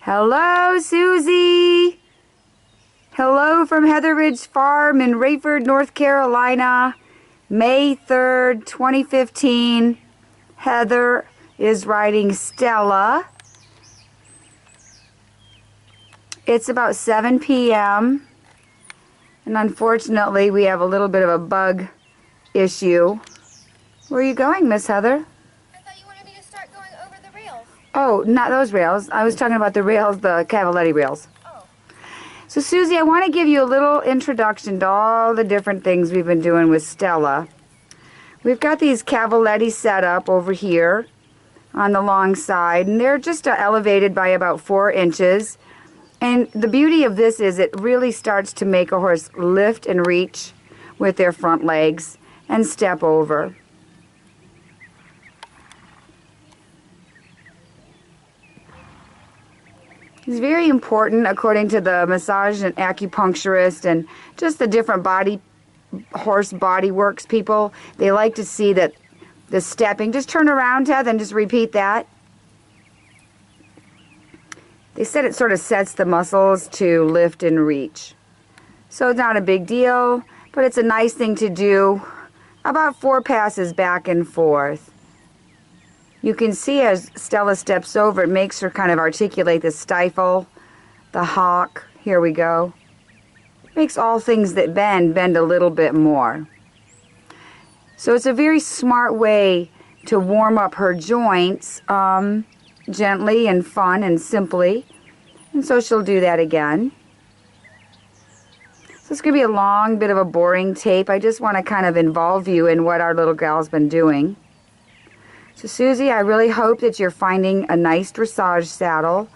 Hello, Susie. Hello from Heather Ridge Farm in Rayford, North Carolina. May 3rd, 2015. Heather is riding Stella. It's about 7 p.m. and unfortunately we have a little bit of a bug issue. Where are you going, Miss Heather? I thought you wanted me to start going over the rails. Oh, not those rails. I was talking about the rails, the Cavaletti rails. Oh. So Susie, I want to give you a little introduction to all the different things we've been doing with Stella. We've got these Cavaletti set up over here on the long side, and they're just elevated by about 4 inches. And the beauty of this is it really starts to make a horse lift and reach with their front legs and step over. It's very important, according to the massage and acupuncturist and just the different horse body works people. They like to see that the stepping. Just turn around, Heather, and just repeat that. They said it sort of sets the muscles to lift and reach. So it's not a big deal, but it's a nice thing to do. About 4 passes back and forth. You can see as Stella steps over, it makes her kind of articulate the stifle, the hock. Here we go. Makes all things that bend a little bit more. So it's a very smart way to warm up her joints gently and fun and simply. And so she'll do that again. So it's going to be a long bit of a boring tape. I just want to kind of involve you in what our little gal's been doing. So Susie, I really hope that you're finding a nice dressage saddle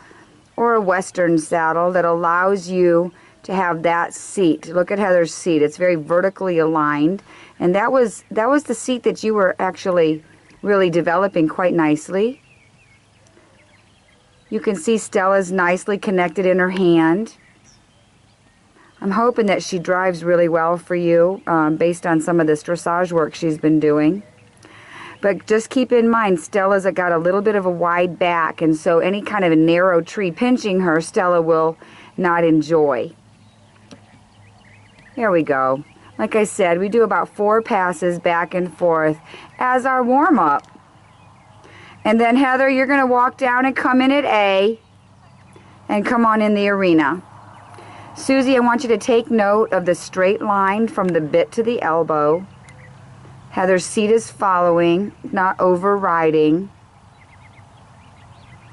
or a Western saddle that allows you to have that seat. Look at Heather's seat. It's very vertically aligned. And that was the seat that you were actually really developing quite nicely. You can see Stella's nicely connected in her hand. I'm hoping that she drives really well for you based on some of this dressage work she's been doing. But just keep in mind, Stella's got a little bit of a wide back, and so any kind of a narrow tree pinching her, Stella will not enjoy. There we go. Like I said, we do about 4 passes back and forth as our warm-up. And then, Heather, you're going to walk down and come in at A and come on in the arena. Susie, I want you to take note of the straight line from the bit to the elbow. Heather's seat is following, not overriding.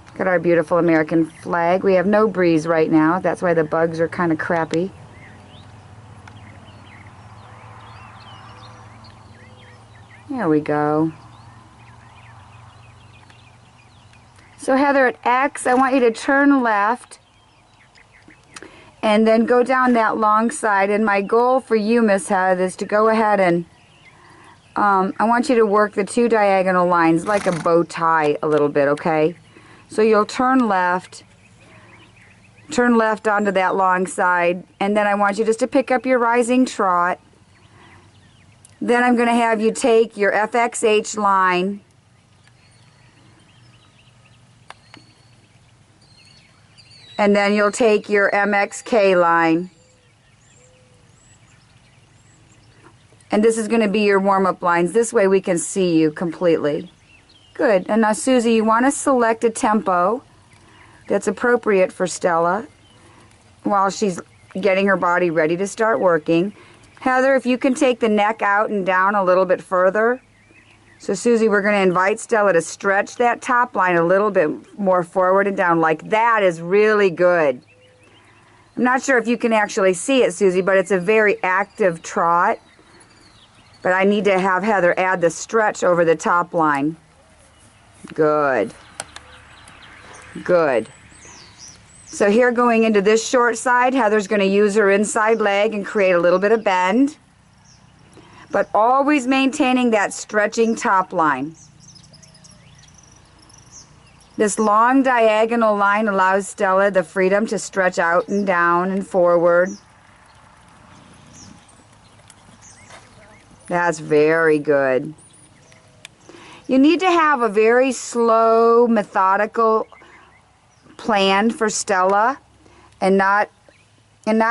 Look at our beautiful American flag. We have no breeze right now. That's why the bugs are kind of crappy. There we go. So Heather, at X, I want you to turn left and then go down that long side. And my goal for you, Miss Heather, is to go ahead and I want you to work the 2 diagonal lines like a bow tie a little bit, okay? So you'll turn left onto that long side, and then I want you just to pick up your rising trot. Then I'm going to have you take your FXH line and then you'll take your MXK line. And this is going to be your warm-up lines. This way we can see you completely. Good. And now, Susie, you want to select a tempo that's appropriate for Stella while she's getting her body ready to start working. Heather, if you can take the neck out and down a little bit further. So, Susie, we're going to invite Stella to stretch that top line a little bit more forward and down. Like that is really good. I'm not sure if you can actually see it, Susie, but it's a very active trot. But I need to have Heather add the stretch over the top line. Good. Good. So here going into this short side, Heather's going to use her inside leg and create a little bit of bend. But always maintaining that stretching top line. This long diagonal line allows Stella the freedom to stretch out and down and forward. That's very good. You need to have a very slow, methodical planned for Stella and not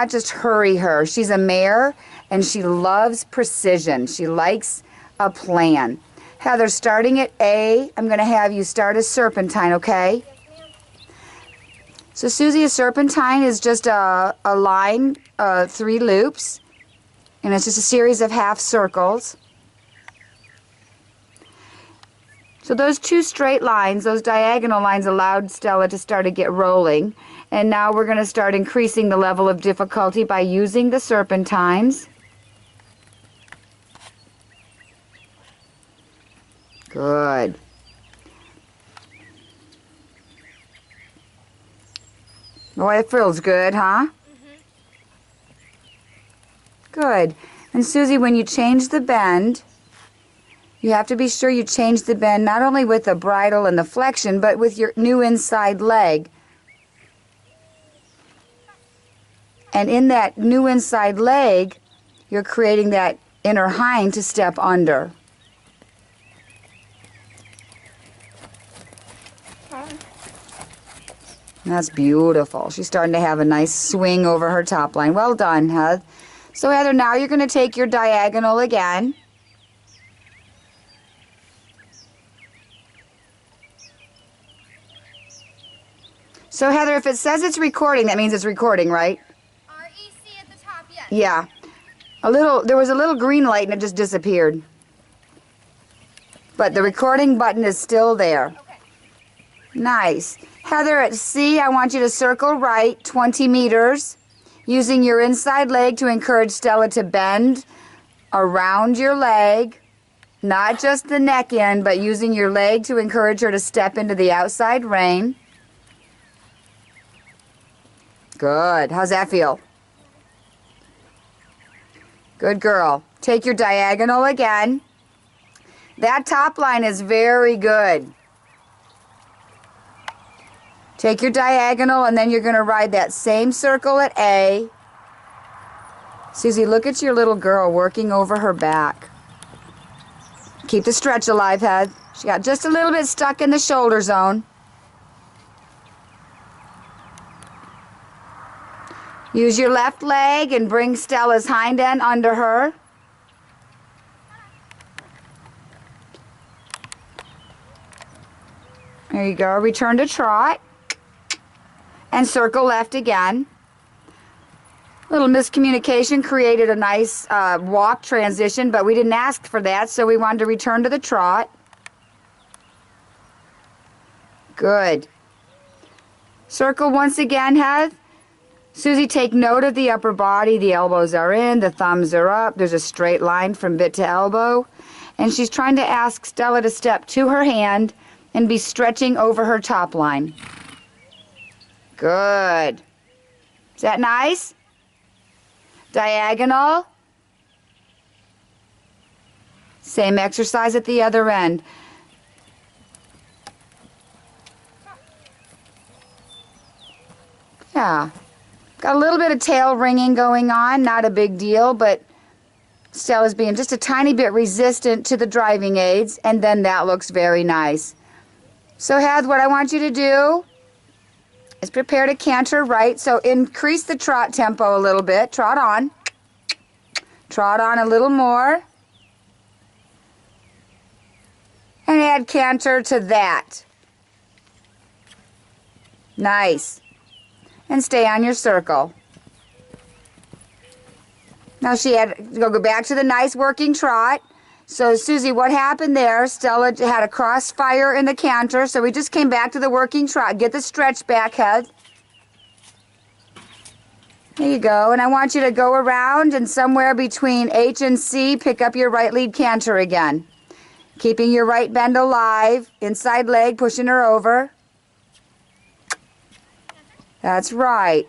just hurry her. She's a mare and she loves precision. She likes a plan. Heather, starting at A, I'm going to have you start a serpentine, okay? Yes, ma'am. So Suzi, a serpentine is just a line, 3 loops, and it's just a series of half circles. So those 2 straight lines, those diagonal lines, allowed Stella to start to get rolling. And now we're going to start increasing the level of difficulty by using the serpentines. Good. Boy, it feels good, huh? Good. And Suzi, when you change the bend, you have to be sure you change the bend not only with the bridle and the flexion, but with your new inside leg. And in that new inside leg, you're creating that inner hind to step under. That's beautiful. She's starting to have a nice swing over her top line. Well done, Heather. So Heather, now you're going to take your diagonal again. So Heather, if it says it's recording, that means it's recording, right? REC at the top, yes. Yeah. There was a little green light and it just disappeared. But the recording button is still there. Okay. Nice. Heather, at C, I want you to circle right 20 meters, using your inside leg to encourage Stella to bend around your leg, not just the neck end, but using your leg to encourage her to step into the outside rein. Good. How's that feel? Good girl. Take your diagonal again. That top line is very good. Take your diagonal and then you're going to ride that same circle at A. Suzi, look at your little girl working over her back. Keep the stretch alive, Head. She got just a little bit stuck in the shoulder zone. Use your left leg and bring Stella's hind end under her. There you go. Return to trot. And circle left again. Little miscommunication created a nice walk transition, but we didn't ask for that, so we wanted to return to the trot. Good. Circle once again, Heath. Suzi, take note of the upper body. The elbows are in, the thumbs are up. There's a straight line from bit to elbow. And she's trying to ask Stella to step to her hand and be stretching over her top line. Good. Is that nice? Diagonal. Same exercise at the other end. Yeah. Got a little bit of tail ringing going on, not a big deal, but Stella's being just a tiny bit resistant to the driving aids, and then that looks very nice. So, Heath, what I want you to do is prepare to canter right. So increase the trot tempo a little bit. Trot on. Trot on a little more. And add canter to that. Nice. And stay on your circle. Now go back to the nice working trot. So Suzi, what happened there? Stella had a crossfire in the canter, so we just came back to the working trot. Get the stretch back, Head. There you go. And I want you to go around and somewhere between H and C, pick up your right lead canter again. Keeping your right bend alive. Inside leg, pushing her over. That's right.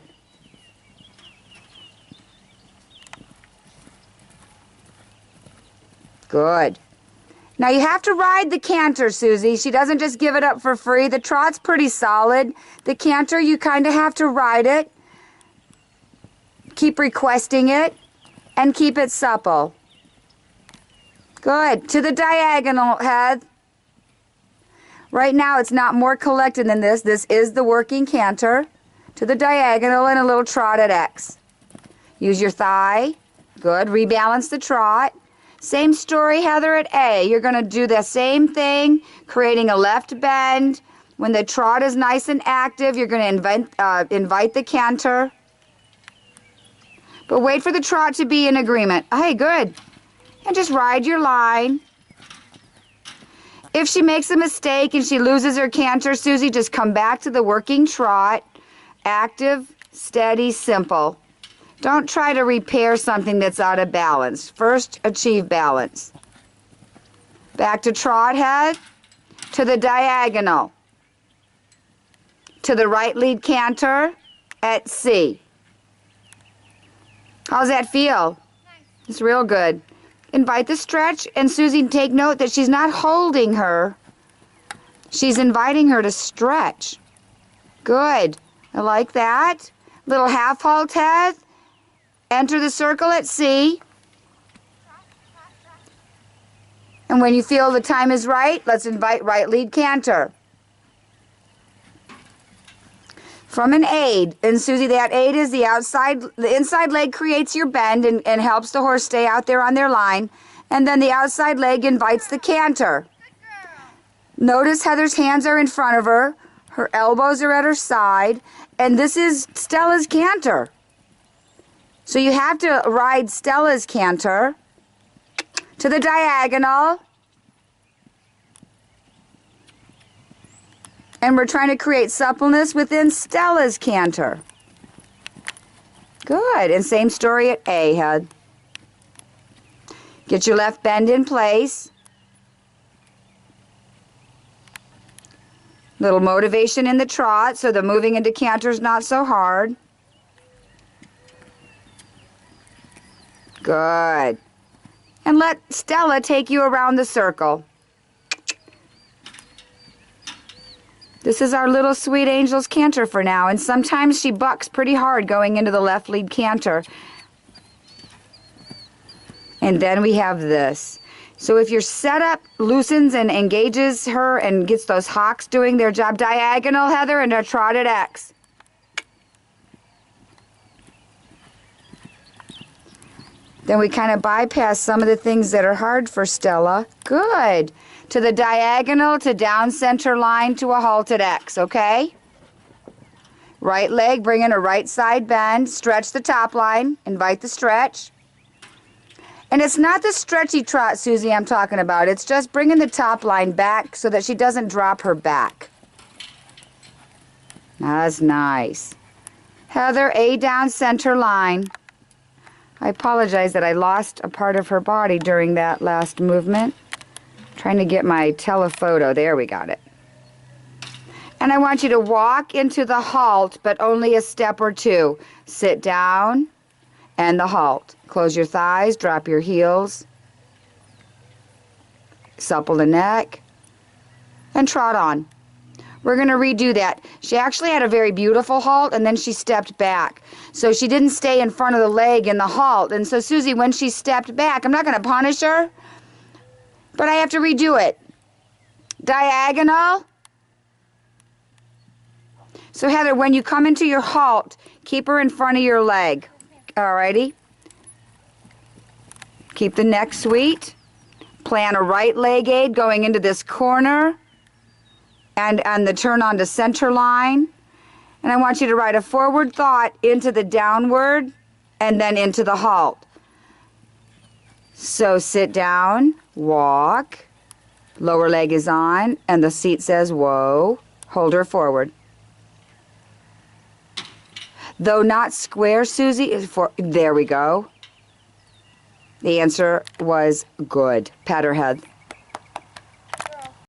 Good. Now you have to ride the canter, Suzi. She doesn't just give it up for free. The trot's pretty solid. The canter, you kind of have to ride it. Keep requesting it and keep it supple. Good. To the diagonal, Head. Right now it's not more collected than this. This is the working canter. To the diagonal and a little trot at X. Use your thigh. Good. Rebalance the trot. Same story, Heather, at A. You're going to do the same thing, creating a left bend. When the trot is nice and active, you're going to invite the canter. But wait for the trot to be in agreement. Hey, good. And just ride your line. If she makes a mistake and she loses her canter, Suzi, just come back to the working trot. Active, steady, simple. Don't try to repair something that's out of balance. First, achieve balance. Back to trot head, to the diagonal, to the right lead canter at C. How's that feel? Nice. It's real good. Invite the stretch, and Suzi, take note that she's not holding her. She's inviting her to stretch. Good. I like that. Little half halt head. Enter the circle at C. And when you feel the time is right, let's invite right lead canter. From an aid. And Suzi, that aid is the inside leg creates your bend and helps the horse stay out there on their line. And then the outside leg invites the canter. Notice Heather's hands are in front of her. Her elbows are at her side. And this is Stella's canter. So you have to ride Stella's canter to the diagonal. And we're trying to create suppleness within Stella's canter. Good. And same story at A head. Get your left bend in place. Little motivation in the trot so the moving into canter is not so hard. Good. And let Stella take you around the circle. This is our little sweet angel's canter for now, and sometimes she bucks pretty hard going into the left lead canter. And then we have this. So if your setup loosens and engages her and gets those hocks doing their job, diagonal, Heather, and a trot at X. Then we kind of bypass some of the things that are hard for Stella. Good. To the diagonal, to down center line, to a halted X, okay? Right leg, bring in a right side bend, stretch the top line, invite the stretch. And it's not the stretchy trot, Suzi, I'm talking about. It's just bringing the top line back so that she doesn't drop her back. That's nice. Heather, A down center line. I apologize that I lost a part of her body during that last movement. Trying to get my telephoto. There, we got it. And I want you to walk into the halt, but only a step or two. Sit down and the halt. Close your thighs, drop your heels. Supple the neck. And trot on. We're going to redo that. She actually had a very beautiful halt, and then she stepped back. So she didn't stay in front of the leg in the halt. And so, Suzi, when she stepped back, I'm not going to punish her, but I have to redo it. Diagonal. So, Heather, when you come into your halt, keep her in front of your leg. Alrighty? Keep the neck sweet. Plan a right leg aid going into this corner. And the turn on to center line. And I want you to ride a forward thought into the downward and then into the halt. So sit down, walk, lower leg is on, and the seat says whoa. Hold her forward. Though not square, Suzi, there we go. The answer was good. Pat her head.